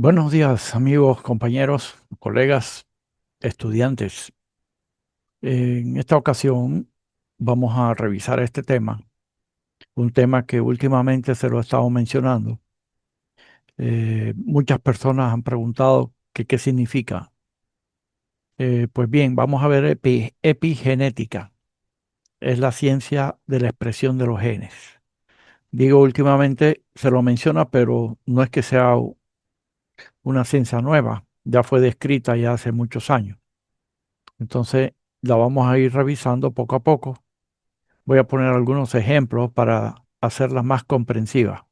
Buenos días, amigos, compañeros, colegas, estudiantes. En esta ocasión vamos a revisar este tema, un tema que últimamente se lo he estado mencionando. Muchas personas han preguntado que qué significa. Pues bien, vamos a ver epigenética. Es la ciencia de la expresión de los genes. Digo, últimamente se lo menciona, pero no es que sea una ciencia nueva. Ya fue descrita ya hace muchos años. Entonces, la vamos a ir revisando poco a poco. Voy a poner algunos ejemplos para hacerla más comprensiva.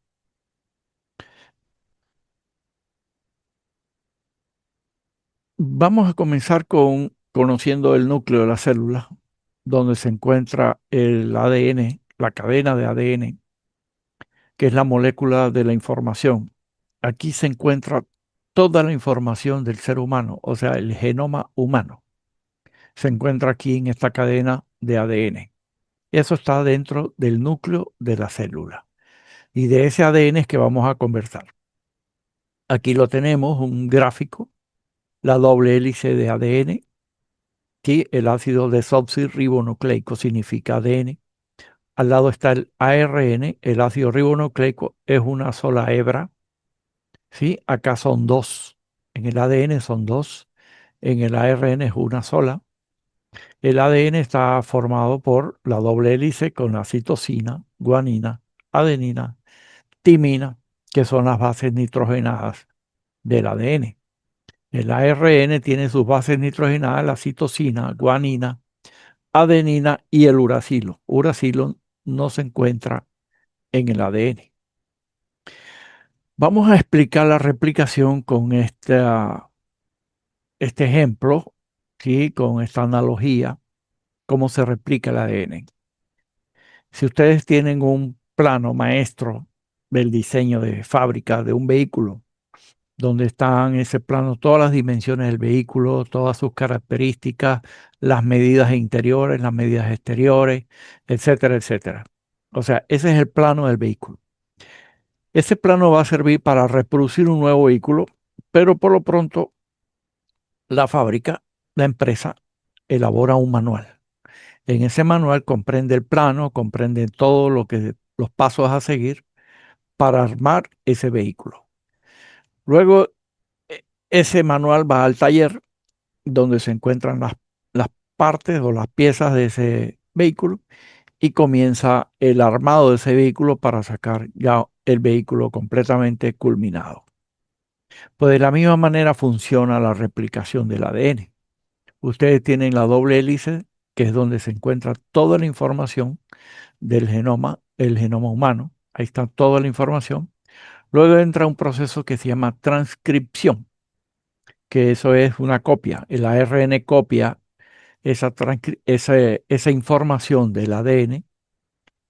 Vamos a comenzar con conociendo el núcleo de la célula, donde se encuentra el ADN, la cadena de ADN, que es la molécula de la información. Aquí se encuentra toda la información del ser humano, o sea, el genoma humano. Se encuentra aquí en esta cadena de ADN. Eso está dentro del núcleo de la célula. Y de ese ADN es que vamos a conversar. Aquí lo tenemos, un gráfico, la doble hélice de ADN, que el ácido desoxirribonucleico significa ADN. Al lado está el ARN, el ácido ribonucleico es una sola hebra, ¿sí? Acá son dos, en el ADN son dos, en el ARN es una sola. El ADN está formado por la doble hélice con la citosina, guanina, adenina, timina, que son las bases nitrogenadas del ADN. El ARN tiene sus bases nitrogenadas, la citosina, guanina, adenina y el uracilo. Uracilo no se encuentra en el ADN. Vamos a explicar la replicación con este ejemplo, ¿sí? Con esta analogía, cómo se replica el ADN. Si ustedes tienen un plano maestro del diseño de fábrica de un vehículo, donde están en ese plano todas las dimensiones del vehículo, todas sus características, las medidas interiores, las medidas exteriores, etcétera, etcétera. O sea, ese es el plano del vehículo. Ese plano va a servir para reproducir un nuevo vehículo, pero por lo pronto la fábrica, la empresa, elabora un manual. En ese manual comprende el plano, comprende todo lo que los pasos a seguir para armar ese vehículo. Luego, ese manual va al taller donde se encuentran las partes o las piezas de ese vehículo y comienza el armado de ese vehículo para sacar ya el vehículo completamente culminado. Pues de la misma manera funciona la replicación del ADN. Ustedes tienen la doble hélice, que es donde se encuentra toda la información del genoma, el genoma humano. Ahí está toda la información. Luego entra un proceso que se llama transcripción, que eso es una copia. El ARN copia esa información del ADN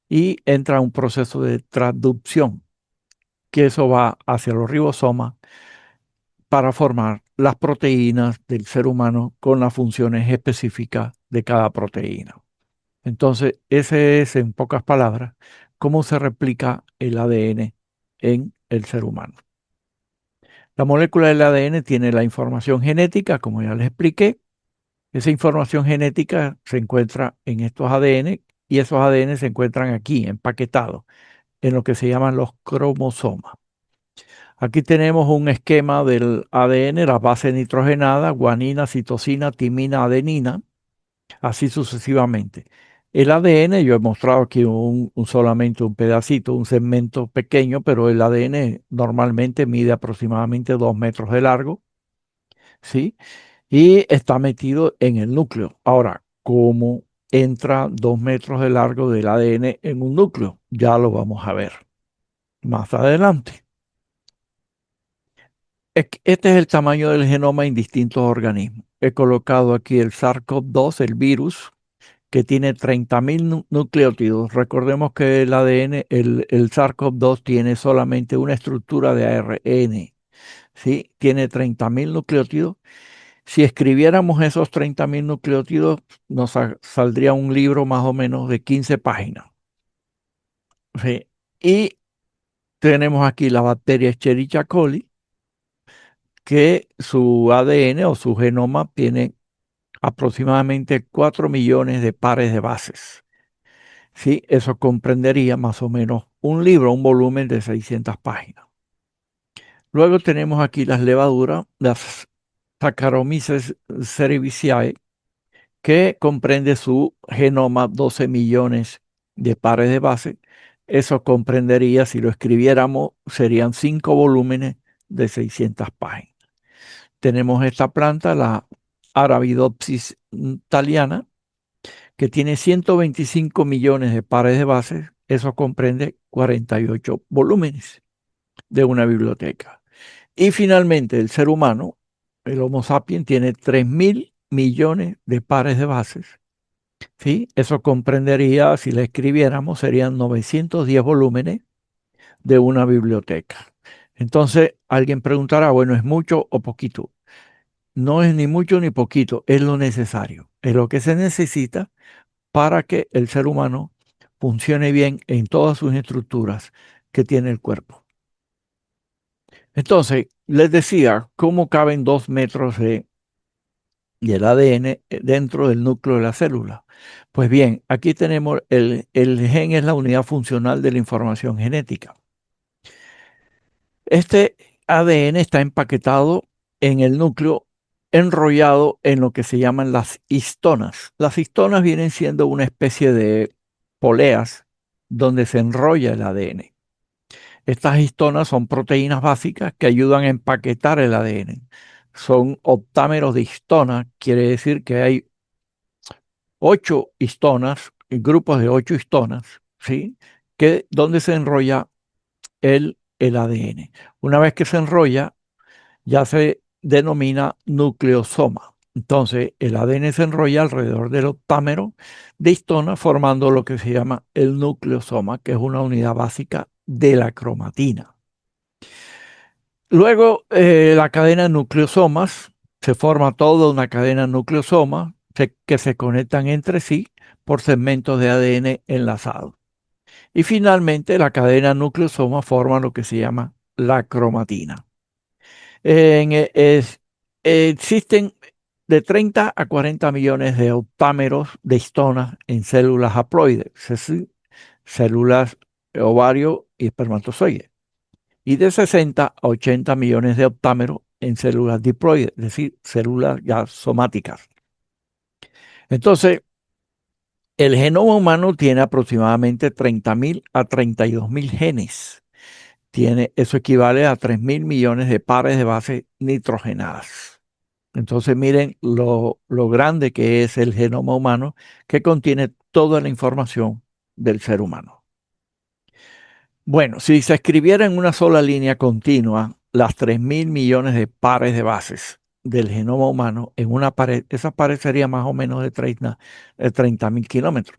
y entra un proceso de traducción, que eso va hacia los ribosomas para formar las proteínas del ser humano con las funciones específicas de cada proteína. Entonces, ese es, en pocas palabras, cómo se replica el ADN en el ser humano. La molécula del ADN tiene la información genética, como ya les expliqué. Esa información genética se encuentra en estos ADN y esos ADN se encuentran aquí, empaquetados, en lo que se llaman los cromosomas. Aquí tenemos un esquema del ADN, la base nitrogenada, guanina, citosina, timina, adenina, así sucesivamente. El ADN, yo he mostrado aquí solamente un pedacito, un segmento pequeño, pero el ADN normalmente mide aproximadamente 2 metros de largo, ¿sí? Y está metido en el núcleo. Ahora, ¿cómo entra 2 metros de largo del ADN en un núcleo? Ya lo vamos a ver más adelante. Este es el tamaño del genoma en distintos organismos. He colocado aquí el SARS-CoV-2, el virus, que tiene 30.000 nucleótidos. Recordemos que el ADN, el SARS-CoV-2 tiene solamente una estructura de ARN, ¿sí? Tiene 30.000 nucleótidos. Si escribiéramos esos 30.000 nucleótidos, nos saldría un libro más o menos de 15 páginas. ¿Sí? Y tenemos aquí la bacteria Escherichia coli, que su ADN o su genoma tiene aproximadamente 4 millones de pares de bases. ¿Sí? Eso comprendería más o menos un libro, un volumen de 600 páginas. Luego tenemos aquí las levaduras, las Saccharomyces cerevisiae, que comprende su genoma 12 millones de pares de base. Eso comprendería, si lo escribiéramos, serían 5 volúmenes de 600 páginas. Tenemos esta planta, la Arabidopsis thaliana, que tiene 125 millones de pares de bases. Eso comprende 48 volúmenes de una biblioteca. Y finalmente, el ser humano, el Homo sapiens, tiene 3.000 millones de pares de bases. ¿Sí? Eso comprendería, si la escribiéramos, serían 910 volúmenes de una biblioteca. Entonces, alguien preguntará, bueno, ¿es mucho o poquito? No es ni mucho ni poquito, es lo necesario, es lo que se necesita para que el ser humano funcione bien en todas sus estructuras que tiene el cuerpo. Entonces, les decía, ¿cómo caben 2 metros del ADN dentro del núcleo de la célula? Pues bien, aquí tenemos el gen es la unidad funcional de la información genética. Este ADN está empaquetado en el núcleo, enrollado en lo que se llaman las histonas. Las histonas vienen siendo una especie de poleas donde se enrolla el ADN. Estas histonas son proteínas básicas que ayudan a empaquetar el ADN. Son octámeros de histona, quiere decir que hay 8 histonas, grupos de 8 histonas, ¿sí? Donde se enrolla el ADN. Una vez que se enrolla, ya se denomina nucleosoma. Entonces, el ADN se enrolla alrededor del octámero de histona, formando lo que se llama el nucleosoma, que es una unidad básica de la cromatina. Luego, la cadena de nucleosomas, se forma toda una cadena de nucleosomas que se conectan entre sí por segmentos de ADN enlazados. Y finalmente, la cadena de nucleosomas forma lo que se llama la cromatina. Existen de 30 a 40 millones de octámeros de histonas en células haploides, es decir, células ovario y espermatozoide, y de 60 a 80 millones de octámeros en células diploides, es decir, células ya somáticas. Entonces, el genoma humano tiene aproximadamente 30.000 a 32.000 genes. Eso equivale a 3.000 millones de pares de bases nitrogenadas. Entonces miren lo grande que es el genoma humano, que contiene toda la información del ser humano. Bueno, si se escribiera en una sola línea continua las 3.000 millones de pares de bases del genoma humano en una pared, esa pared sería más o menos de 30.000 kilómetros.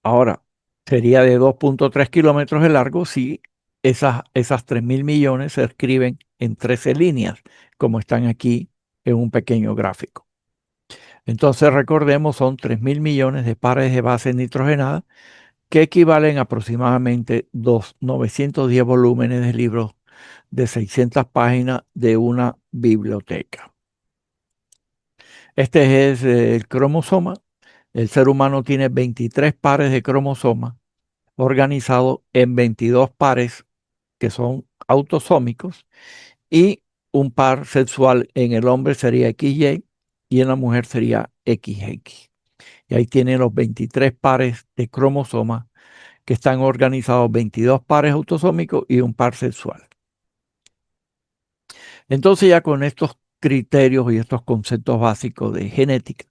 Ahora, sería de 2.3 kilómetros de largo si esas 3.000 millones se escriben en 13 líneas, como están aquí en un pequeño gráfico. Entonces, recordemos, son 3.000 millones de pares de bases nitrogenadas que equivalen a aproximadamente 910 volúmenes de libros de 600 páginas de una biblioteca. Este es el cromosoma. El ser humano tiene 23 pares de cromosomas organizados en 22 pares que son autosómicos y un par sexual en el hombre sería XY y en la mujer sería XX. Y ahí tienen los 23 pares de cromosomas que están organizados 22 pares autosómicos y un par sexual. Entonces ya con estos criterios y estos conceptos básicos de genética,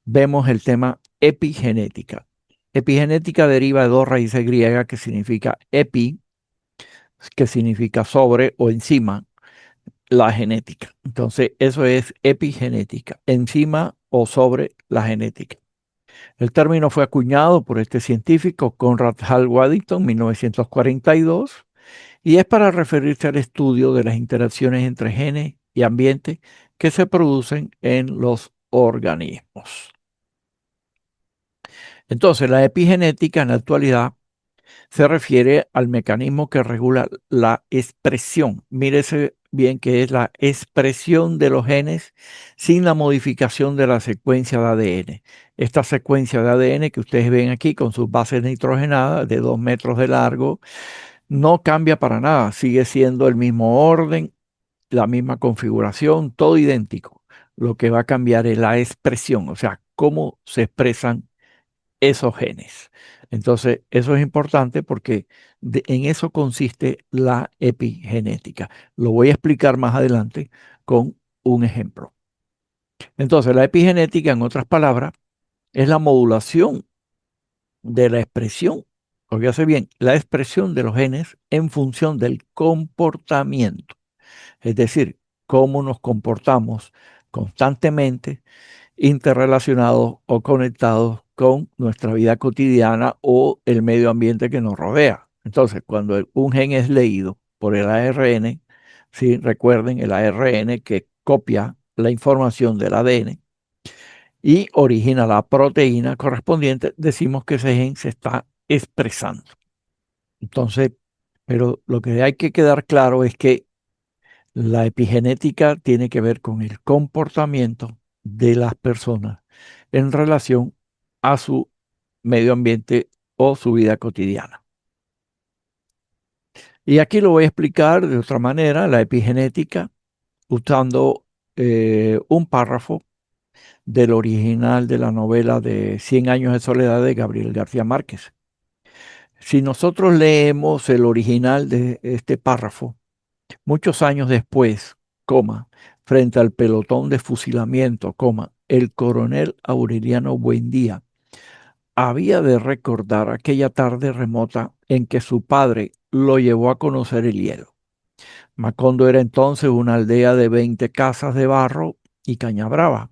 vemos el tema epigenética. Epigenética deriva de 2 raíces griegas que significa epi, que significa sobre o encima, la genética. Entonces eso es epigenética, encima o sobre la genética. El término fue acuñado por este científico Conrad Hall Waddington en 1942 y es para referirse al estudio de las interacciones entre genes y ambiente que se producen en los organismos. Entonces, la epigenética en la actualidad se refiere al mecanismo que regula la expresión. Mire bien que es la expresión de los genes sin la modificación de la secuencia de ADN. Esta secuencia de ADN que ustedes ven aquí con sus bases nitrogenadas de 2 metros de largo no cambia para nada, sigue siendo el mismo orden, la misma configuración, todo idéntico. Lo que va a cambiar es la expresión, o sea, cómo se expresan esos genes. Entonces, eso es importante porque en eso consiste la epigenética. Lo voy a explicar más adelante con un ejemplo. Entonces, la epigenética, en otras palabras, es la modulación de la expresión, oígase bien, la expresión de los genes en función del comportamiento. Es decir, cómo nos comportamos constantemente interrelacionados o conectados con nuestra vida cotidiana o el medio ambiente que nos rodea. Entonces, cuando un gen es leído por el ARN, ¿sí? Recuerden el ARN que copia la información del ADN y origina la proteína correspondiente, decimos que ese gen se está expresando. Entonces, pero lo que hay que quedar claro es que la epigenética tiene que ver con el comportamiento de las personas en relación a su medio ambiente o su vida cotidiana. Y aquí lo voy a explicar de otra manera, la epigenética, usando un párrafo del original de la novela de 100 años de soledad de Gabriel García Márquez. Si nosotros leemos el original de este párrafo, muchos años después, coma, frente al pelotón de fusilamiento, coma, el coronel Aureliano Buendía había de recordar aquella tarde remota en que su padre lo llevó a conocer el hielo. Macondo era entonces una aldea de 20 casas de barro y caña brava,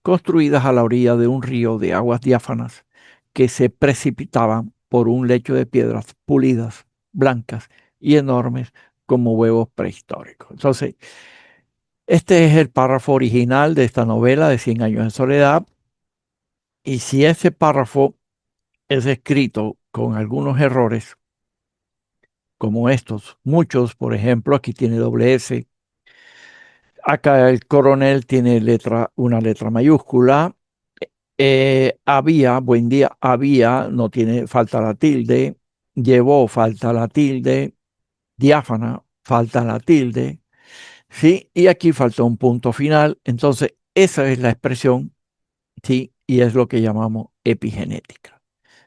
construidas a la orilla de un río de aguas diáfanas que se precipitaban por un lecho de piedras pulidas, blancas y enormes como huevos prehistóricos. Entonces, este es el párrafo original de esta novela de 100 años de soledad, y si ese párrafo es escrito con algunos errores, como estos, muchos, por ejemplo, aquí tiene doble S, acá el coronel tiene una letra mayúscula, había, buen día, había, no tiene, falta la tilde, llevó, falta la tilde, diáfana, falta la tilde, ¿sí? Y aquí falta un punto final, entonces esa es la expresión, ¿sí? Y es lo que llamamos epigenética.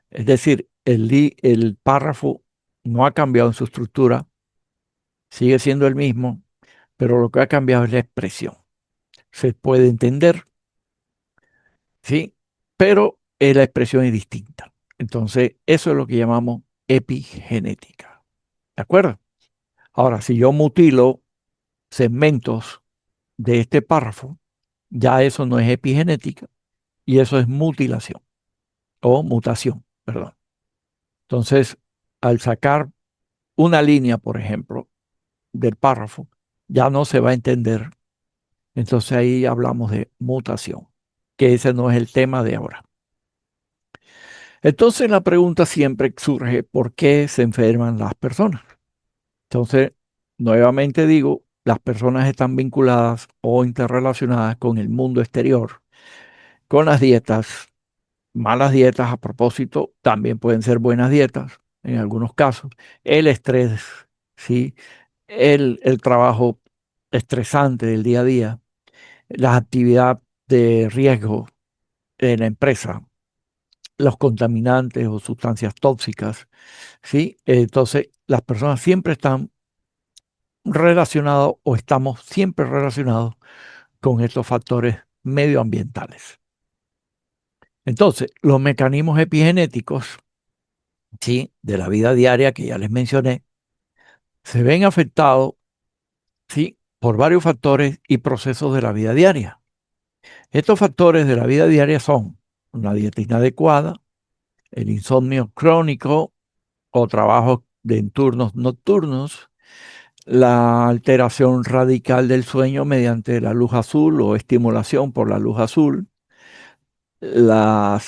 Es decir, el párrafo no ha cambiado en su estructura, sigue siendo el mismo, pero lo que ha cambiado es la expresión. Se puede entender, ¿sí? Pero la expresión es distinta. Entonces, eso es lo que llamamos epigenética. ¿De acuerdo? Ahora, si yo mutilo segmentos de este párrafo, ya eso no es epigenética y eso es mutilación o mutación, perdón. Entonces, al sacar una línea, por ejemplo, del párrafo, ya no se va a entender. Entonces ahí hablamos de mutación, que ese no es el tema de ahora. Entonces la pregunta siempre surge, ¿por qué se enferman las personas? Entonces, nuevamente digo, las personas están vinculadas o interrelacionadas con el mundo exterior, con las dietas, malas dietas a propósito, también pueden ser buenas dietas en algunos casos, el estrés, ¿sí? El trabajo estresante del día a día, las actividades de riesgo en la empresa, los contaminantes o sustancias tóxicas, ¿sí? Entonces, las personas siempre están relacionadas o estamos siempre relacionados con estos factores medioambientales. Entonces, los mecanismos epigenéticos, ¿sí? De la vida diaria que ya les mencioné, se ven afectados, ¿sí? Por varios factores y procesos de la vida diaria. Estos factores de la vida diaria son una dieta inadecuada, el insomnio crónico o trabajo en turnos nocturnos, la alteración radical del sueño mediante la luz azul o estimulación por la luz azul, la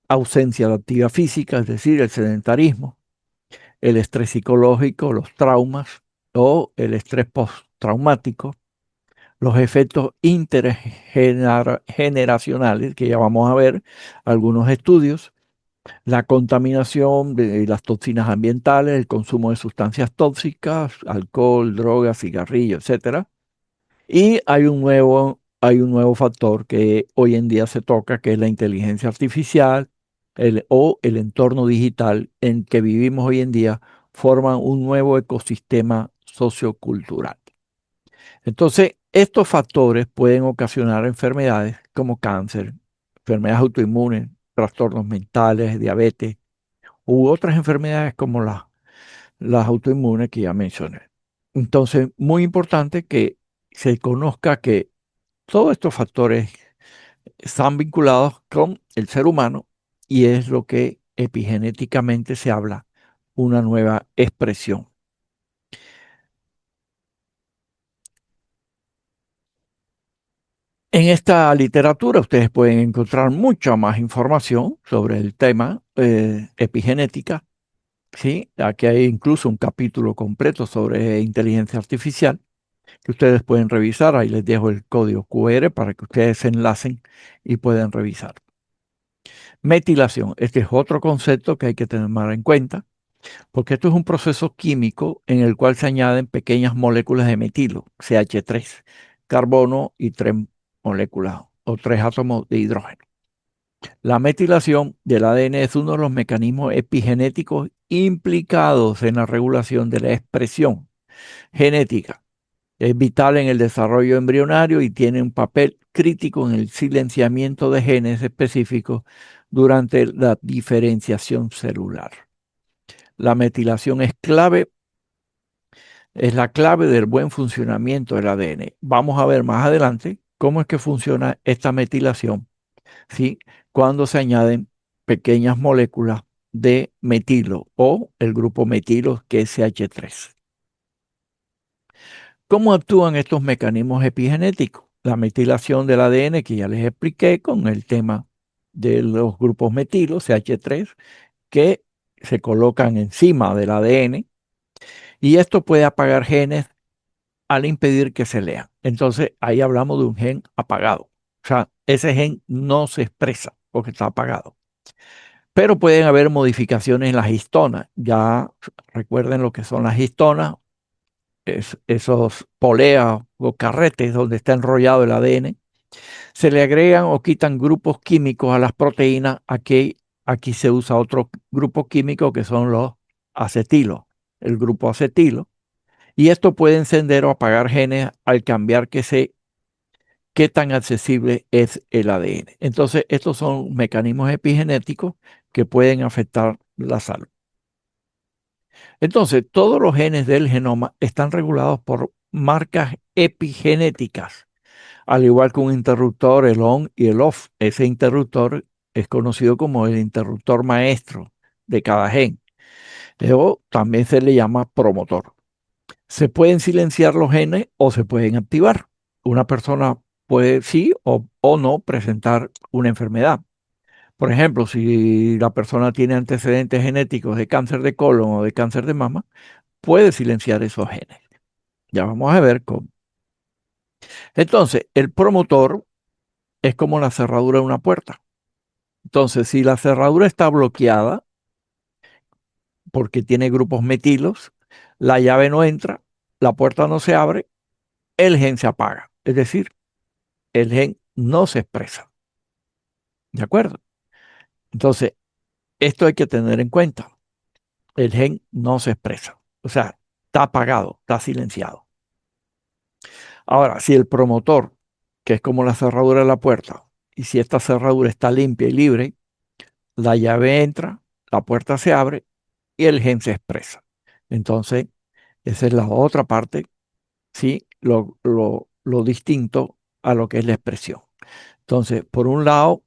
ausencia de actividad física, es decir, el sedentarismo, el estrés psicológico, los traumas o el estrés traumáticos, los efectos intergeneracionales, que ya vamos a ver algunos estudios, la contaminación de las toxinas ambientales, el consumo de sustancias tóxicas, alcohol, drogas, cigarrillos, etcétera. Y hay un nuevo factor que hoy en día se toca, que es la inteligencia artificial o el entorno digital en que vivimos hoy en día, forman un nuevo ecosistema sociocultural. Entonces, estos factores pueden ocasionar enfermedades como cáncer, enfermedades autoinmunes, trastornos mentales, diabetes u otras enfermedades como las autoinmunes que ya mencioné. Entonces, muy importante que se conozca que todos estos factores están vinculados con el ser humano y es lo que epigenéticamente se habla una nueva expresión. En esta literatura ustedes pueden encontrar mucha más información sobre el tema epigenética. ¿Sí? Aquí hay incluso un capítulo completo sobre inteligencia artificial que ustedes pueden revisar. Ahí les dejo el código QR para que ustedes se enlacen y puedan revisar. Metilación. Este es otro concepto que hay que tener en cuenta, porque esto es un proceso químico en el cual se añaden pequeñas moléculas de metilo, CH3, carbono y 3 moléculas o 3 átomos de hidrógeno. La metilación del ADN es uno de los mecanismos epigenéticos implicados en la regulación de la expresión genética. Es vital en el desarrollo embrionario y tiene un papel crítico en el silenciamiento de genes específicos durante la diferenciación celular. La metilación es la clave del buen funcionamiento del ADN. Vamos a ver más adelante cómo es que funciona esta metilación, ¿sí? Cuando se añaden pequeñas moléculas de metilo o el grupo metilo que es CH3. ¿Cómo actúan estos mecanismos epigenéticos? La metilación del ADN, que ya les expliqué con el tema de los grupos metilo, CH3, que se colocan encima del ADN, y esto puede apagar genes al impedir que se lean. Entonces, ahí hablamos de un gen apagado. O sea, ese gen no se expresa porque está apagado. Pero pueden haber modificaciones en las histonas. Ya recuerden lo que son las histonas, esos poleas o carretes donde está enrollado el ADN. Se le agregan o quitan grupos químicos a las proteínas. Aquí se usa otro grupo químico que son los acetilos, el grupo acetilo. Y esto puede encender o apagar genes al cambiar qué tan accesible es el ADN. Entonces, estos son mecanismos epigenéticos que pueden afectar la salud. Entonces, todos los genes del genoma están regulados por marcas epigenéticas, al igual que un interruptor, el on y el off. Ese interruptor es conocido como el interruptor maestro de cada gen, o también se le llama promotor. Se pueden silenciar los genes o se pueden activar. Una persona puede sí o no presentar una enfermedad. Por ejemplo, si la persona tiene antecedentes genéticos de cáncer de colon o de cáncer de mama, puede silenciar esos genes. Ya vamos a ver cómo. Entonces, el promotor es como la cerradura de una puerta. Entonces, si la cerradura está bloqueada porque tiene grupos metilos, la llave no entra, la puerta no se abre, el gen se apaga. Es decir, el gen no se expresa. ¿De acuerdo? Entonces, esto hay que tener en cuenta. El gen no se expresa. O sea, está apagado, está silenciado. Ahora, si el promotor, que es como la cerradura de la puerta, y si esta cerradura está limpia y libre, la llave entra, la puerta se abre y el gen se expresa. Entonces, esa es la otra parte, ¿sí? Lo distinto a lo que es la expresión. Entonces, por un lado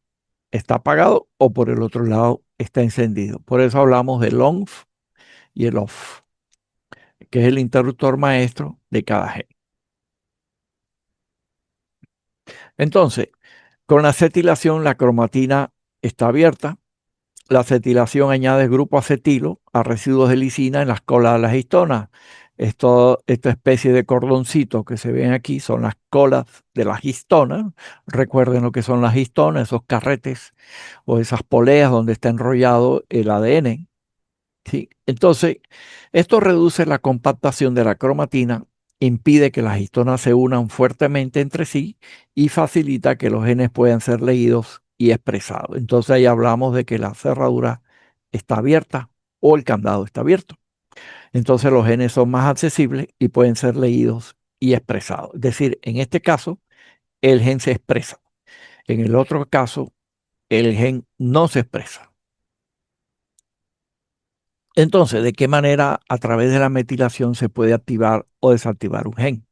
está apagado o por el otro lado está encendido. Por eso hablamos del on y el off, que es el interruptor maestro de cada gen. Entonces, con la acetilación, la cromatina está abierta. La acetilación añade grupo acetilo a residuos de lisina en las colas de las histonas. Esta especie de cordoncito que se ven aquí son las colas de las histonas. Recuerden lo que son las histonas, esos carretes o esas poleas donde está enrollado el ADN. ¿Sí? Entonces, esto reduce la compactación de la cromatina, impide que las histonas se unan fuertemente entre sí y facilita que los genes puedan ser leídos y expresados. Entonces ahí hablamos de que la cerradura está abierta o el candado está abierto. Entonces los genes son más accesibles y pueden ser leídos y expresados. Es decir, en este caso, el gen se expresa. En el otro caso, el gen no se expresa. Entonces, ¿de qué manera a través de la metilación se puede activar o desactivar un gen?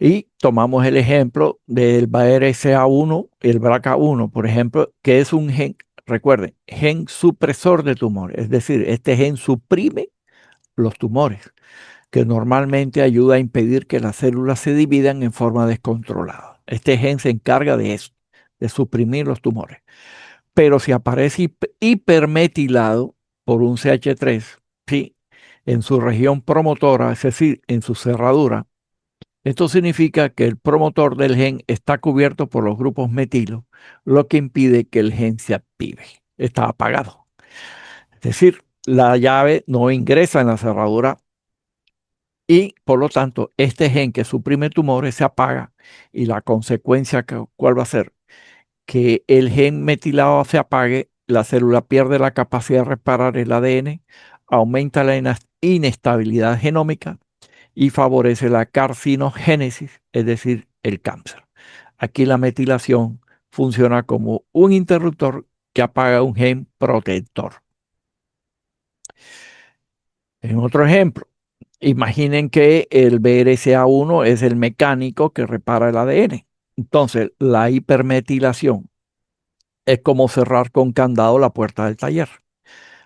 Y tomamos el ejemplo del BRCA1, el BRCA1, por ejemplo, que es un gen, recuerden, gen supresor de tumores. Es decir, este gen suprime los tumores, que normalmente ayuda a impedir que las células se dividan en forma descontrolada. Este gen se encarga de eso, de suprimir los tumores. Pero si aparece hipermetilado por un CH3, ¿sí? En su región promotora, es decir, en su cerradura, esto significa que el promotor del gen está cubierto por los grupos metilo, lo que impide que el gen se active. Está apagado. Es decir, la llave no ingresa en la cerradura y por lo tanto este gen que suprime tumores se apaga y la consecuencia, ¿cuál va a ser? Que el gen metilado se apague, la célula pierde la capacidad de reparar el ADN, aumenta la inestabilidad genómica y favorece la carcinogénesis, es decir, el cáncer. Aquí la metilación funciona como un interruptor que apaga un gen protector. En otro ejemplo, imaginen que el BRCA1 es el mecánico que repara el ADN. Entonces, la hipermetilación es como cerrar con candado la puerta del taller.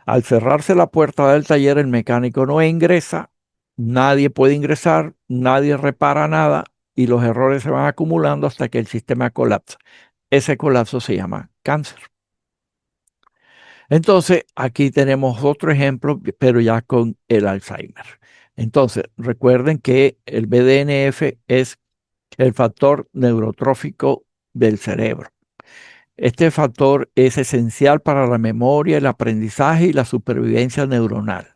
Al cerrarse la puerta del taller, el mecánico no ingresa, nadie puede ingresar, nadie repara nada y los errores se van acumulando hasta que el sistema colapsa. Ese colapso se llama cáncer. Entonces, aquí tenemos otro ejemplo, pero ya con el Alzheimer. Entonces, recuerden que el BDNF es el factor neurotrófico del cerebro. Este factor es esencial para la memoria, el aprendizaje y la supervivencia neuronal.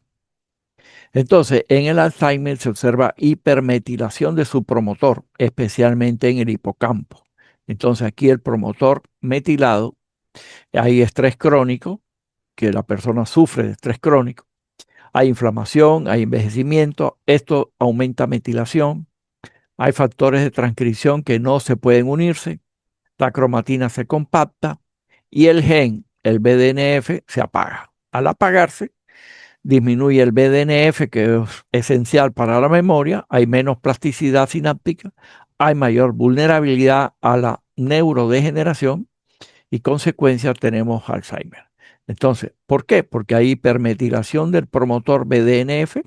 Entonces, en el Alzheimer se observa hipermetilación de su promotor, especialmente en el hipocampo. Entonces, aquí el promotor metilado, hay estrés crónico, que la persona sufre de estrés crónico, hay inflamación, hay envejecimiento, esto aumenta metilación, hay factores de transcripción que no se pueden unirse, la cromatina se compacta y el gen, el BDNF, se apaga. Al apagarse, disminuye el BDNF, que es esencial para la memoria, hay menos plasticidad sináptica, hay mayor vulnerabilidad a la neurodegeneración y consecuencia tenemos Alzheimer. Entonces, ¿por qué? Porque hay hipermetilación del promotor BDNF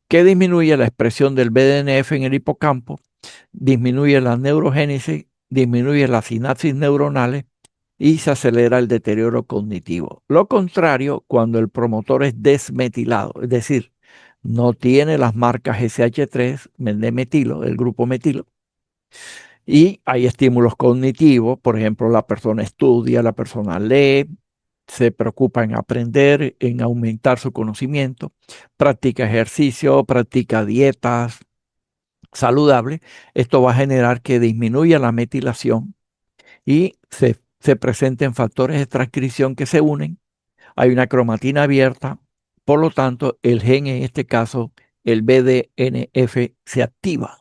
que disminuye la expresión del BDNF en el hipocampo, disminuye la neurogénesis, disminuye las sinapsis neuronales y se acelera el deterioro cognitivo. Lo contrario cuando el promotor es desmetilado, es decir, no tiene las marcas SH3 de metilo, el grupo metilo, y hay estímulos cognitivos, por ejemplo, la persona estudia, la persona lee, se preocupa en aprender, en aumentar su conocimiento, practica ejercicio, practica dietas saludables. Esto va a generar que disminuya la metilación y se presenten factores de transcripción que se unen. Hay una cromatina abierta, por lo tanto, el gen, en este caso, el BDNF, se activa.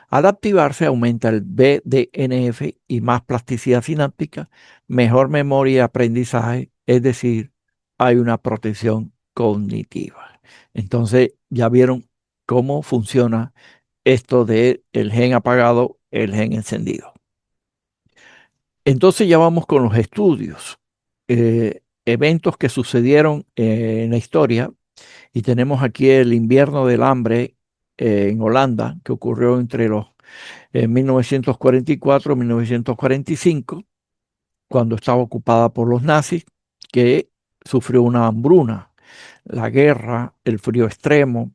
Al activarse aumenta el BDNF y más plasticidad sináptica, mejor memoria y aprendizaje, es decir, hay una protección cognitiva. Entonces, ya vieron cómo funciona esto de el gen apagado, el gen encendido. Entonces ya vamos con los estudios, eventos que sucedieron en la historia, y tenemos aquí el invierno del hambre en Holanda, que ocurrió entre los 1944 y 1945, cuando estaba ocupada por los nazis, que sufrió una hambruna, la guerra, el frío extremo,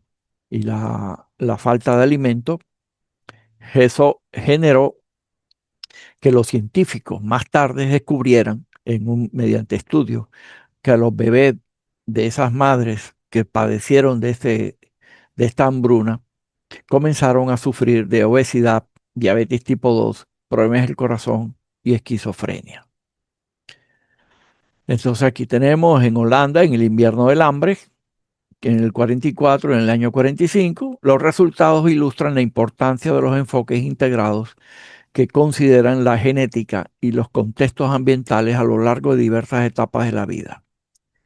y la falta de alimento, eso generó que los científicos más tarde descubrieran mediante estudios que a los bebés de esas madres que padecieron de esta hambruna comenzaron a sufrir de obesidad, diabetes tipo 2, problemas del corazón y esquizofrenia. Entonces aquí tenemos en Holanda, en el invierno del hambre, en el 44, en el año 45, los resultados ilustran la importancia de los enfoques integrados que consideran la genética y los contextos ambientales a lo largo de diversas etapas de la vida,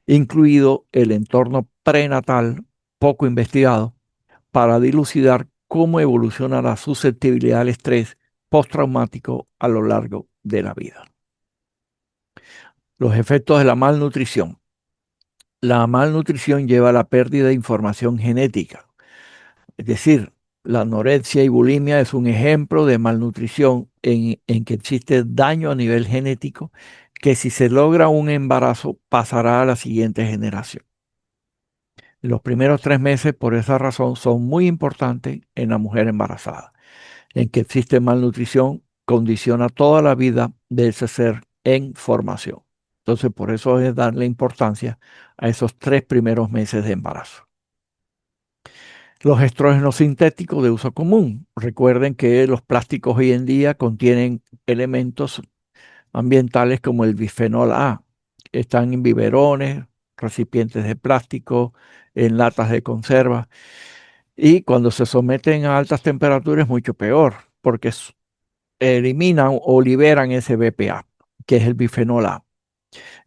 incluido el entorno prenatal poco investigado, para dilucidar cómo evoluciona la susceptibilidad al estrés postraumático a lo largo de la vida. Los efectos de la malnutrición. La malnutrición lleva a la pérdida de información genética. Es decir, la anorexia y bulimia es un ejemplo de malnutrición en que existe daño a nivel genético que si se logra un embarazo pasará a la siguiente generación. Los primeros 3 meses, por esa razón, son muy importantes en la mujer embarazada. En que existe malnutrición condiciona toda la vida de ese ser en formación. Entonces, por eso es darle importancia a esos 3 primeros meses de embarazo. Los estrógenos sintéticos de uso común. Recuerden que los plásticos hoy en día contienen elementos ambientales como el bisfenol A. Están en biberones, recipientes de plástico, en latas de conserva. Y cuando se someten a altas temperaturas es mucho peor, porque eliminan o liberan ese BPA, que es el bifenol A.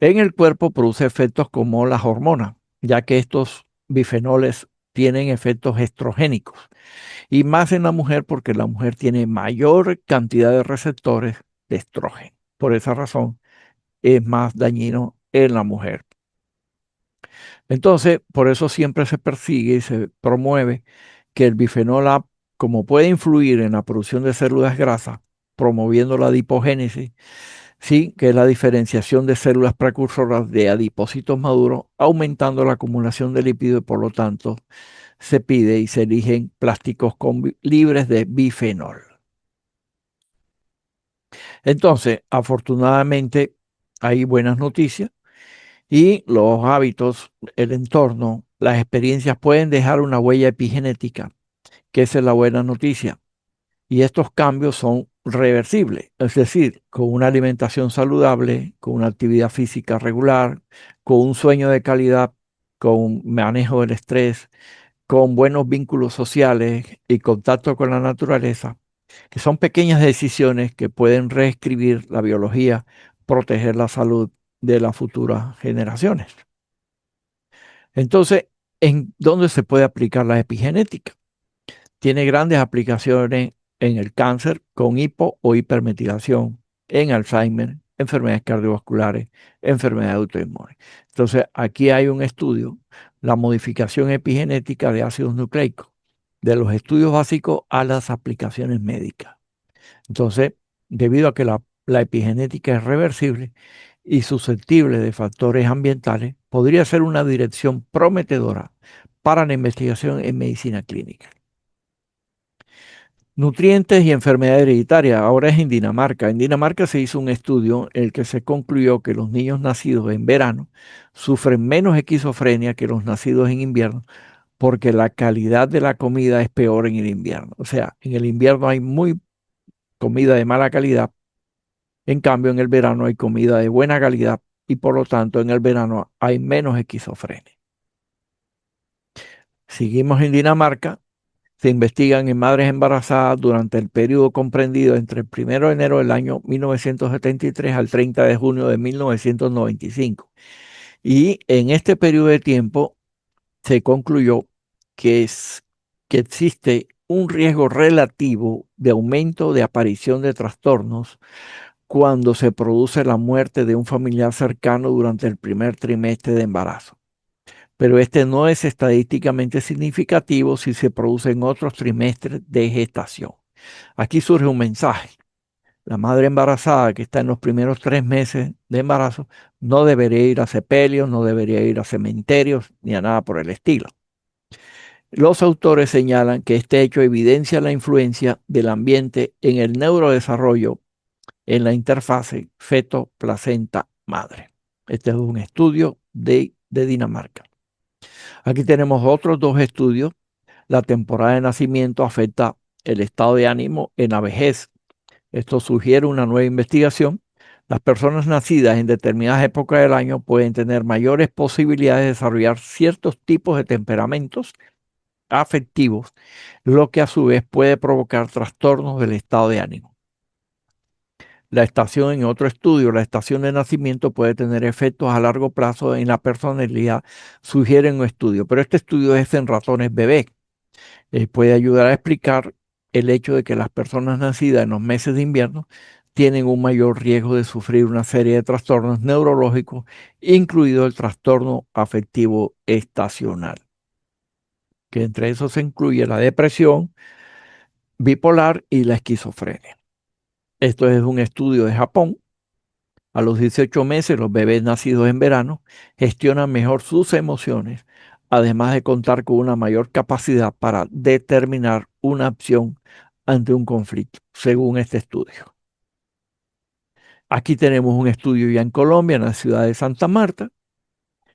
En el cuerpo produce efectos como las hormonas, ya que estos bifenoles tienen efectos estrogénicos y más en la mujer porque la mujer tiene mayor cantidad de receptores de estrógeno. Por esa razón es más dañino en la mujer. Entonces, por eso siempre se persigue y se promueve que el bifenol A, como puede influir en la producción de células grasas, promoviendo la adipogénesis, sí, que es la diferenciación de células precursoras de adipocitos maduros, aumentando la acumulación de lípidos y por lo tanto se pide y se eligen plásticos libres de bifenol. Entonces, afortunadamente, hay buenas noticias y los hábitos, el entorno, las experiencias pueden dejar una huella epigenética, que esa es la buena noticia. Y estos cambios son reversibles, es decir, con una alimentación saludable, con una actividad física regular, con un sueño de calidad, con manejo del estrés, con buenos vínculos sociales y contacto con la naturaleza, que son pequeñas decisiones que pueden reescribir la biología, proteger la salud de las futuras generaciones. Entonces, ¿en dónde se puede aplicar la epigenética? Tiene grandes aplicaciones en el cáncer con hipo o hipermetilación, en Alzheimer, enfermedades cardiovasculares, enfermedades autoinmunes. Entonces, aquí hay un estudio, la modificación epigenética de ácidos nucleicos, de los estudios básicos a las aplicaciones médicas. Entonces, debido a que la epigenética es reversible y susceptible de factores ambientales, podría ser una dirección prometedora para la investigación en medicina clínica. Nutrientes y enfermedad hereditaria. Ahora es en Dinamarca. En Dinamarca se hizo un estudio en el que se concluyó que los niños nacidos en verano sufren menos esquizofrenia que los nacidos en invierno porque la calidad de la comida es peor en el invierno. O sea, en el invierno hay muy comida de mala calidad, en cambio en el verano hay comida de buena calidad y por lo tanto en el verano hay menos esquizofrenia. Seguimos en Dinamarca. Se investigan en madres embarazadas durante el periodo comprendido entre el 1 de enero del año 1973 al 30 de junio de 1995. Y en este periodo de tiempo se concluyó que existe un riesgo relativo de aumento de aparición de trastornos cuando se produce la muerte de un familiar cercano durante el primer trimestre de embarazo. Pero este no es estadísticamente significativo si se produce en otros trimestres de gestación. Aquí surge un mensaje. La madre embarazada que está en los primeros 3 meses de embarazo no debería ir a sepelios, no debería ir a cementerios ni a nada por el estilo. Los autores señalan que este hecho evidencia la influencia del ambiente en el neurodesarrollo en la interfase feto-placenta-madre. Este es un estudio de Dinamarca. Aquí tenemos otros dos estudios. La temporada de nacimiento afecta el estado de ánimo en la vejez. Esto sugiere una nueva investigación. Las personas nacidas en determinadas épocas del año pueden tener mayores posibilidades de desarrollar ciertos tipos de temperamentos afectivos, lo que a su vez puede provocar trastornos del estado de ánimo. La estación, en otro estudio, la estación de nacimiento puede tener efectos a largo plazo en la personalidad, sugiere un estudio, pero este estudio es en ratones bebés. Puede ayudar a explicar el hecho de que las personas nacidas en los meses de invierno tienen un mayor riesgo de sufrir una serie de trastornos neurológicos, incluido el trastorno afectivo estacional, que entre esos se incluye la depresión bipolar y la esquizofrenia. Esto es un estudio de Japón. A los 18 meses, los bebés nacidos en verano gestionan mejor sus emociones, además de contar con una mayor capacidad para determinar una opción ante un conflicto, según este estudio. Aquí tenemos un estudio ya en Colombia, en la ciudad de Santa Marta.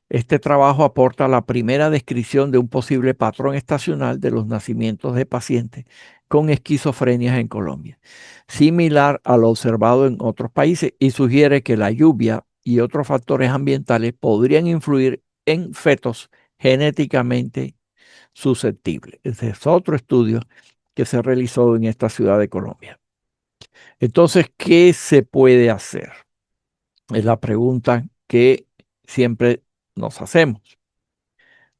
Este trabajo aporta la primera descripción de un posible patrón estacional de los nacimientos de pacientes con esquizofrenia en Colombia, similar a lo observado en otros países, y sugiere que la lluvia y otros factores ambientales podrían influir en fetos genéticamente susceptibles. Ese es otro estudio que se realizó en esta ciudad de Colombia. Entonces, ¿qué se puede hacer? Es la pregunta que siempre nos hacemos.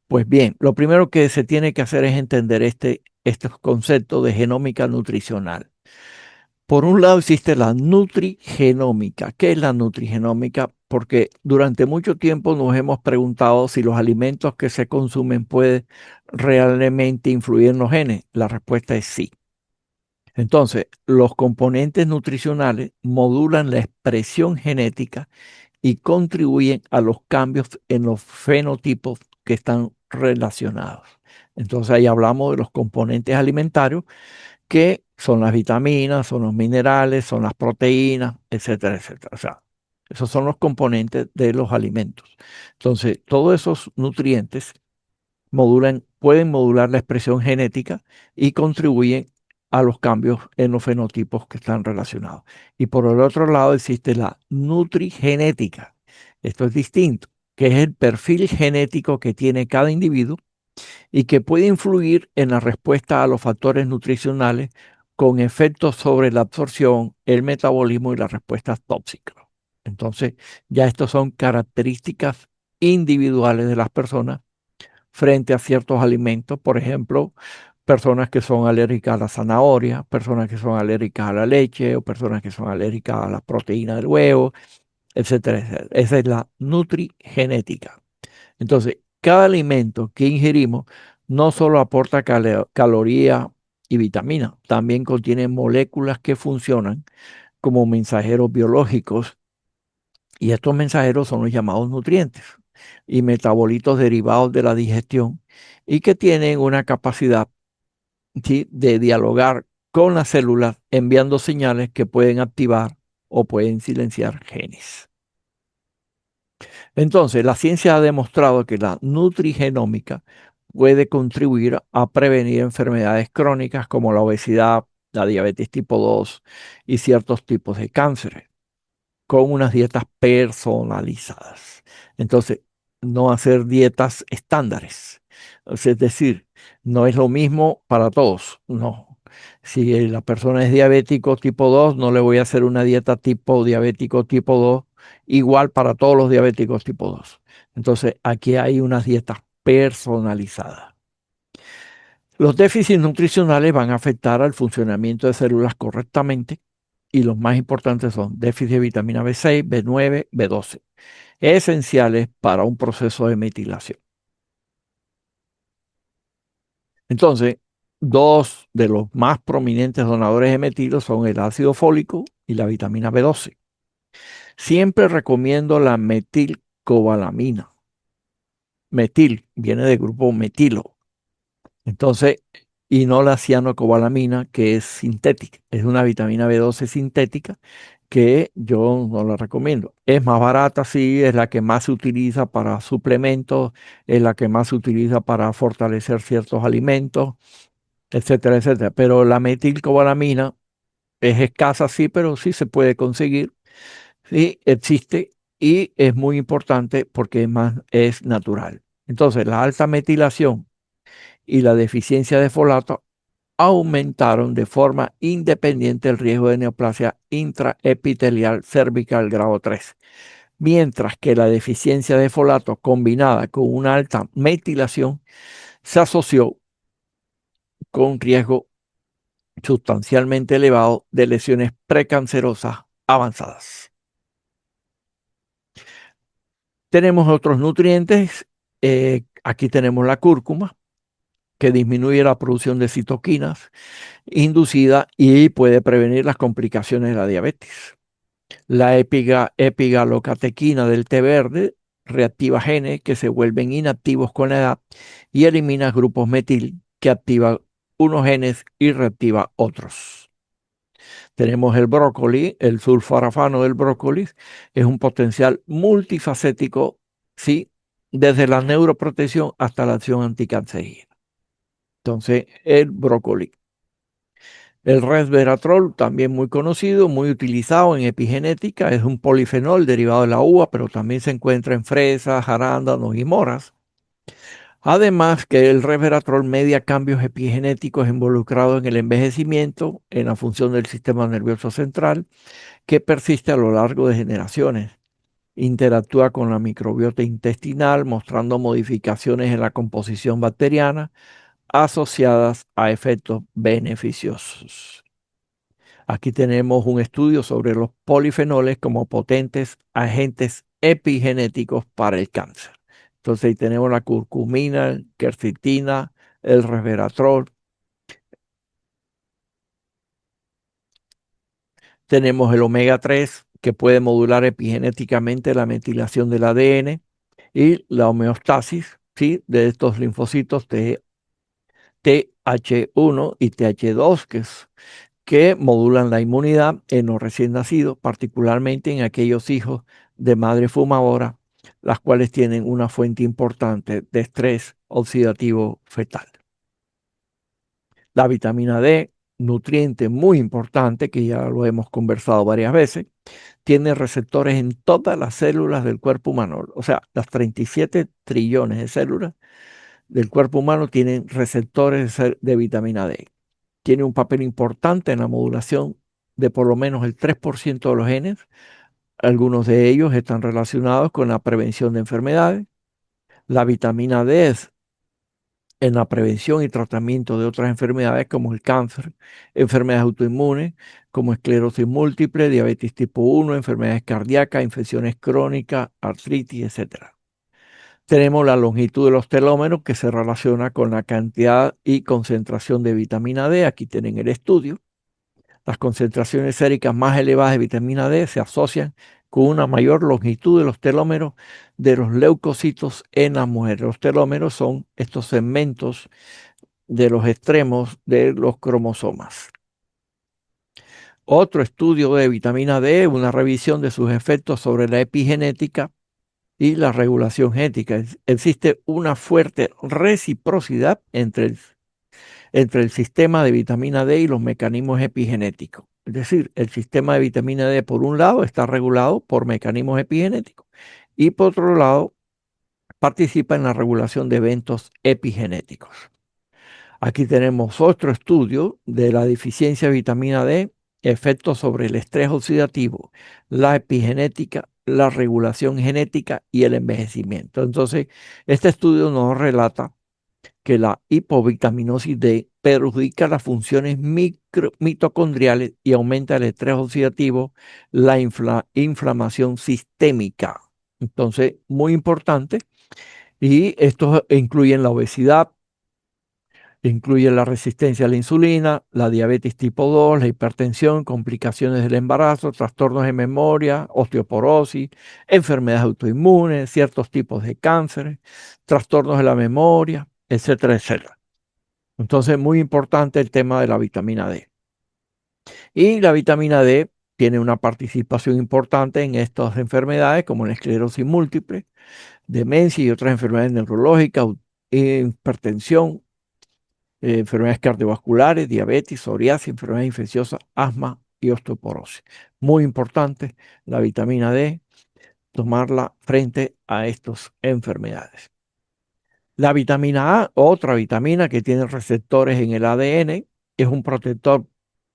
Pues bien, lo primero que se tiene que hacer es entender estos conceptos de genómica nutricional. Por un lado existe la nutrigenómica. ¿Qué es la nutrigenómica? Porque durante mucho tiempo nos hemos preguntado si los alimentos que se consumen pueden realmente influir en los genes. La respuesta es sí. Entonces, los componentes nutricionales modulan la expresión genética y contribuyen a los cambios en los fenotipos que están relacionados. Entonces ahí hablamos de los componentes alimentarios, que son las vitaminas, son los minerales, son las proteínas, etcétera, etcétera. O sea, esos son los componentes de los alimentos. Entonces, todos esos nutrientes pueden modular la expresión genética y contribuyen a los cambios en los fenotipos que están relacionados. Y por el otro lado existe la nutrigenética. Esto es distinto, que es el perfil genético que tiene cada individuo y que puede influir en la respuesta a los factores nutricionales con efectos sobre la absorción, el metabolismo y las respuestas tóxicas. Entonces, ya estas son características individuales de las personas frente a ciertos alimentos. Por ejemplo, personas que son alérgicas a la zanahoria, personas que son alérgicas a la leche o personas que son alérgicas a las proteínas del huevo, etcétera, etcétera. Esa es la nutrigenética. Entonces, cada alimento que ingerimos no solo aporta calorías y vitaminas, también contiene moléculas que funcionan como mensajeros biológicos, y estos mensajeros son los llamados nutrientes y metabolitos derivados de la digestión, y que tienen una capacidad, ¿sí?, de dialogar con las células enviando señales que pueden activar o pueden silenciar genes. Entonces, la ciencia ha demostrado que la nutrigenómica puede contribuir a prevenir enfermedades crónicas como la obesidad, la diabetes tipo 2 y ciertos tipos de cánceres, con unas dietas personalizadas. Entonces, no hacer dietas estándares. Es decir, no es lo mismo para todos, no. Si la persona es diabético tipo 2, no le voy a hacer una dieta tipo diabético tipo 2 igual para todos los diabéticos tipo 2. Entonces, aquí hay unas dietas personalizadas. Los déficits nutricionales van a afectar al funcionamiento de células correctamente, y los más importantes son déficit de vitamina B6, B9, B12, esenciales para un proceso de metilación. Entonces, dos de los más prominentes donadores de metilo son el ácido fólico y la vitamina B12. Siempre recomiendo la metilcobalamina. Metil viene del grupo metilo. Entonces, y no la cianocobalamina, que es sintética, es una vitamina B12 sintética que yo no la recomiendo. Es más barata, sí, es la que más se utiliza para suplementos, es la que más se utiliza para fortalecer ciertos alimentos, etcétera, etcétera. Pero la metilcobalamina es escasa, sí, pero sí se puede conseguir, sí existe y es muy importante porque es natural. Entonces, la alta metilación y la deficiencia de folato aumentaron de forma independiente el riesgo de neoplasia intraepitelial cervical grado 3, mientras que la deficiencia de folato combinada con una alta metilación se asoció con riesgo sustancialmente elevado de lesiones precancerosas avanzadas. Tenemos otros nutrientes. Aquí tenemos la cúrcuma, que disminuye la producción de citoquinas inducida y puede prevenir las complicaciones de la diabetes. La epigalocatequina del té verde reactiva genes que se vuelven inactivos con la edad y elimina grupos metil que activan unos genes y reactiva otros. Tenemos el brócoli, el sulforafano del brócoli, es un potencial multifacético, sí, desde la neuroprotección hasta la acción anticancerígena. Entonces, el brócoli. El resveratrol, también muy conocido, muy utilizado en epigenética, es un polifenol derivado de la uva, pero también se encuentra en fresas, arándanos y moras. Además que el resveratrol media cambios epigenéticos involucrados en el envejecimiento, en la función del sistema nervioso central, que persiste a lo largo de generaciones. Interactúa con la microbiota intestinal, mostrando modificaciones en la composición bacteriana asociadas a efectos beneficiosos. Aquí tenemos un estudio sobre los polifenoles como potentes agentes epigenéticos para el cáncer. Entonces ahí tenemos la curcumina, quercetina, el resveratrol. Tenemos el omega 3 que puede modular epigenéticamente la metilación del ADN y la homeostasis, ¿sí?, de estos linfocitos TH1 y TH2, que modulan la inmunidad en los recién nacidos, particularmente en aquellos hijos de madre fumadora, las cuales tienen una fuente importante de estrés oxidativo fetal. La vitamina D, nutriente muy importante, que ya lo hemos conversado varias veces, tiene receptores en todas las células del cuerpo humano. O sea, las 37 trillones de células del cuerpo humano tienen receptores de vitamina D. Tiene un papel importante en la modulación de por lo menos el 3% de los genes. Algunos de ellos están relacionados con la prevención de enfermedades. La vitamina D es en la prevención y tratamiento de otras enfermedades como el cáncer, enfermedades autoinmunes como esclerosis múltiple, diabetes tipo 1, enfermedades cardíacas, infecciones crónicas, artritis, etc. Tenemos la longitud de los telómeros que se relaciona con la cantidad y concentración de vitamina D. Aquí tienen el estudio. Las concentraciones séricas más elevadas de vitamina D se asocian con una mayor longitud de los telómeros de los leucocitos en la mujer. Los telómeros son estos segmentos de los extremos de los cromosomas. Otro estudio de vitamina D, una revisión de sus efectos sobre la epigenética y la regulación genética. Existe una fuerte reciprocidad entre el sistema de vitamina D y los mecanismos epigenéticos. Es decir, el sistema de vitamina D, por un lado, está regulado por mecanismos epigenéticos y por otro lado, participa en la regulación de eventos epigenéticos. Aquí tenemos otro estudio de la deficiencia de vitamina D, efectos sobre el estrés oxidativo, la epigenética, la regulación genética y el envejecimiento. Entonces, este estudio nos relata que la hipovitaminosis D perjudica las funciones mitocondriales y aumenta el estrés oxidativo, la inflamación sistémica. Entonces, muy importante. Y estos incluyen la obesidad, incluyen la resistencia a la insulina, la diabetes tipo 2, la hipertensión, complicaciones del embarazo, trastornos de memoria, osteoporosis, enfermedades autoinmunes, ciertos tipos de cánceres, trastornos de la memoria, etcétera, etcétera. Entonces, muy importante el tema de la vitamina D. Y la vitamina D tiene una participación importante en estas enfermedades como la esclerosis múltiple, demencia y otras enfermedades neurológicas, hipertensión, enfermedades cardiovasculares, diabetes, psoriasis, enfermedades infecciosas, asma y osteoporosis. Muy importante la vitamina D, tomarla frente a estas enfermedades. La vitamina A, otra vitamina que tiene receptores en el ADN, es un protector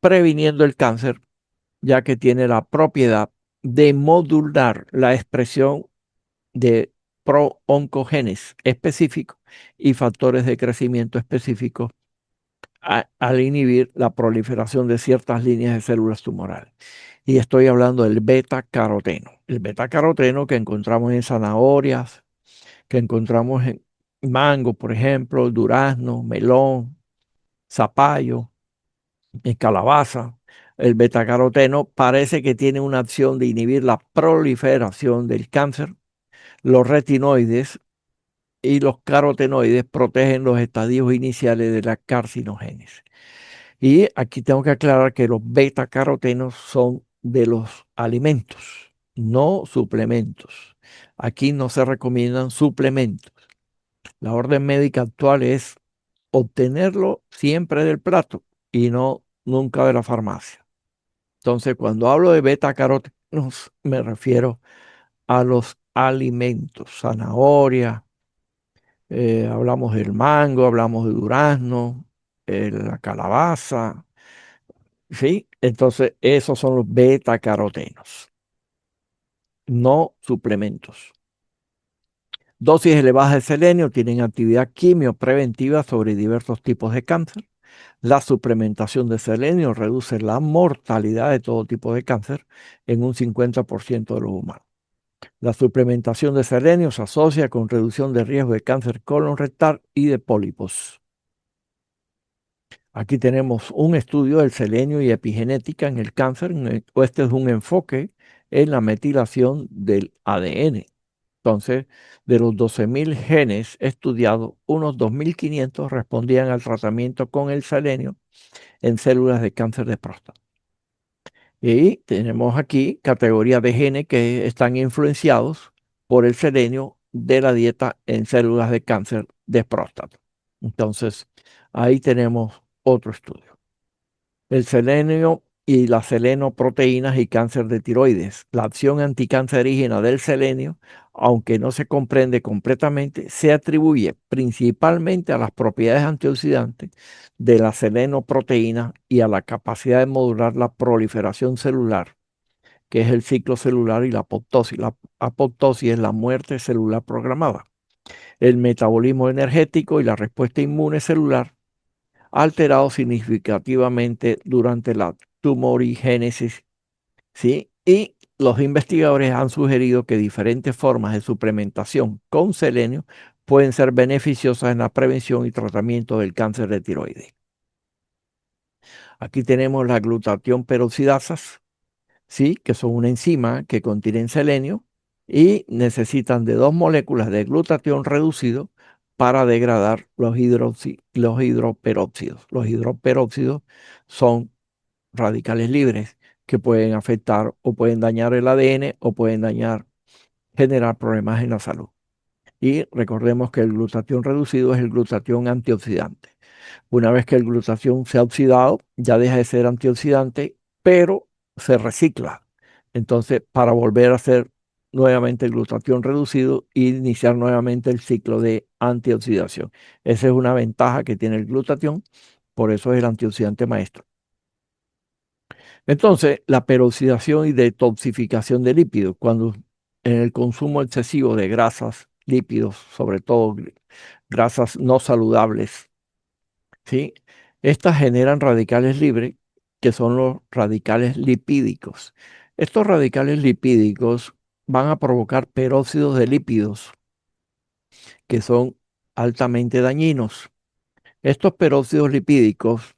previniendo el cáncer, ya que tiene la propiedad de modular la expresión de pro-oncogenes específicos y factores de crecimiento específicos al inhibir la proliferación de ciertas líneas de células tumorales. Y estoy hablando del beta-caroteno. El beta-caroteno que encontramos en zanahorias, que encontramos en mango, por ejemplo, durazno, melón, zapallo, en calabaza. El betacaroteno parece que tiene una acción de inhibir la proliferación del cáncer. Los retinoides y los carotenoides protegen los estadios iniciales de la carcinogénesis. Y aquí tengo que aclarar que los betacarotenos son de los alimentos, no suplementos. Aquí no se recomiendan suplementos. La orden médica actual es obtenerlo siempre del plato y no nunca de la farmacia. Entonces, cuando hablo de betacarotenos, me refiero a los alimentos, zanahoria, hablamos del mango, hablamos de durazno, la calabaza, ¿sí? Entonces, esos son los betacarotenos, no suplementos. Dosis elevadas de selenio tienen actividad quimiopreventiva sobre diversos tipos de cáncer. La suplementación de selenio reduce la mortalidad de todo tipo de cáncer en un 50% de los humanos. La suplementación de selenio se asocia con reducción de riesgo de cáncer colon rectal y de pólipos. Aquí tenemos un estudio del selenio y epigenética en el cáncer. Este es un enfoque en la metilación del ADN. Entonces, de los 12.000 genes estudiados, unos 2.500 respondían al tratamiento con el selenio en células de cáncer de próstata. Y tenemos aquí categorías de genes que están influenciados por el selenio de la dieta en células de cáncer de próstata. Entonces, ahí tenemos otro estudio. El selenio y las selenoproteínas y cáncer de tiroides. La acción anticancerígena del selenio, aunque no se comprende completamente, se atribuye principalmente a las propiedades antioxidantes de la selenoproteína y a la capacidad de modular la proliferación celular, que es el ciclo celular y la apoptosis. La apoptosis es la muerte celular programada. El metabolismo energético y la respuesta inmune celular alterado significativamente durante la tumorigénesis, ¿sí? Y los investigadores han sugerido que diferentes formas de suplementación con selenio pueden ser beneficiosas en la prevención y tratamiento del cáncer de tiroides. Aquí tenemos la glutatión peroxidasas, ¿sí? Que son una enzima que contienen selenio y necesitan de dos moléculas de glutatión reducido para degradar los hidroperóxidos. Los hidroperóxidos son radicales libres que pueden afectar o pueden dañar el ADN o pueden generar problemas en la salud. Y recordemos que el glutatión reducido es el glutatión antioxidante. Una vez que el glutatión se ha oxidado, ya deja de ser antioxidante, pero se recicla. Entonces, para volver a hacer nuevamente el glutatión reducido e iniciar nuevamente el ciclo de antioxidación. Esa es una ventaja que tiene el glutatión, por eso es el antioxidante maestro. Entonces, la peroxidación y detoxificación de lípidos, cuando en el consumo excesivo de grasas, lípidos, sobre todo grasas no saludables, ¿sí? Estas generan radicales libres, que son los radicales lipídicos. Estos radicales lipídicos van a provocar peróxidos de lípidos, que son altamente dañinos. Estos peróxidos lipídicos,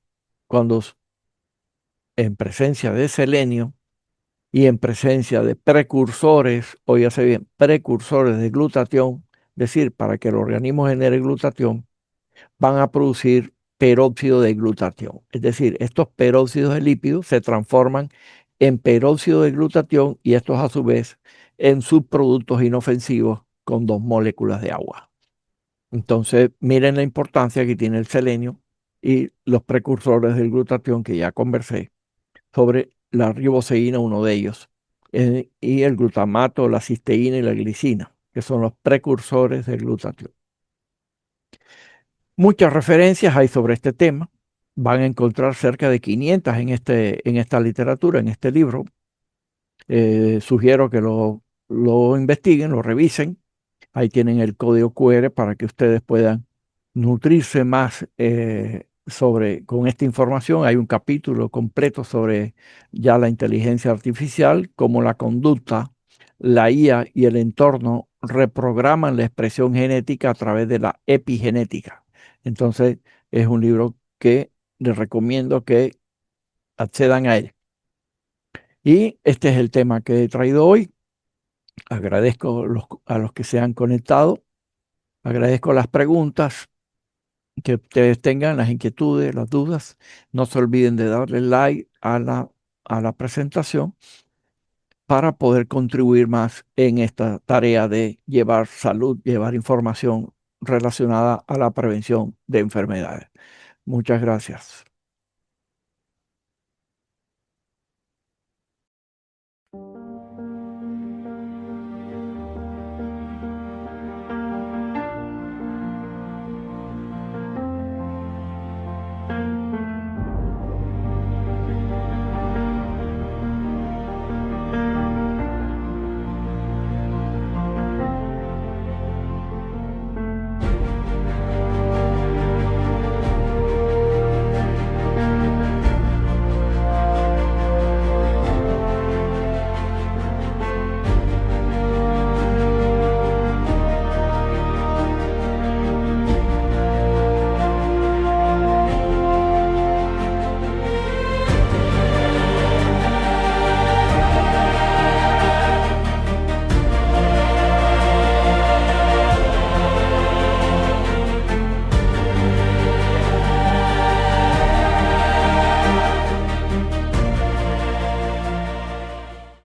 cuando en presencia de selenio, y en presencia de precursores, óyase bien, precursores de glutatión, es decir, para que el organismo genere glutatión, van a producir peróxido de glutatión. Es decir, estos peróxidos de lípidos se transforman en peróxido de glutatión y estos a su vez en subproductos inofensivos con 2 moléculas de agua. Entonces, miren la importancia que tiene el selenio y los precursores del glutatión que ya conversé sobre la riboceína, uno de ellos, y el glutamato, la cisteína y la glicina, que son los precursores del glutatión. Muchas referencias hay sobre este tema. Van a encontrar cerca de 500 en esta literatura, en este libro. Sugiero que lo investiguen, lo revisen. Ahí tienen el código QR para que ustedes puedan nutrirse más con esta información. Hay un capítulo completo sobre ya la inteligencia artificial, cómo la conducta, la IA y el entorno reprograman la expresión genética a través de la epigenética. Entonces, es un libro que les recomiendo que accedan a él. Y este es el tema que he traído hoy. Agradezco a los que se han conectado. Agradezco las preguntas que ustedes tengan, las inquietudes, las dudas. No se olviden de darle like a la presentación para poder contribuir más en esta tarea de llevar salud, llevar información relacionada a la prevención de enfermedades. Muchas gracias.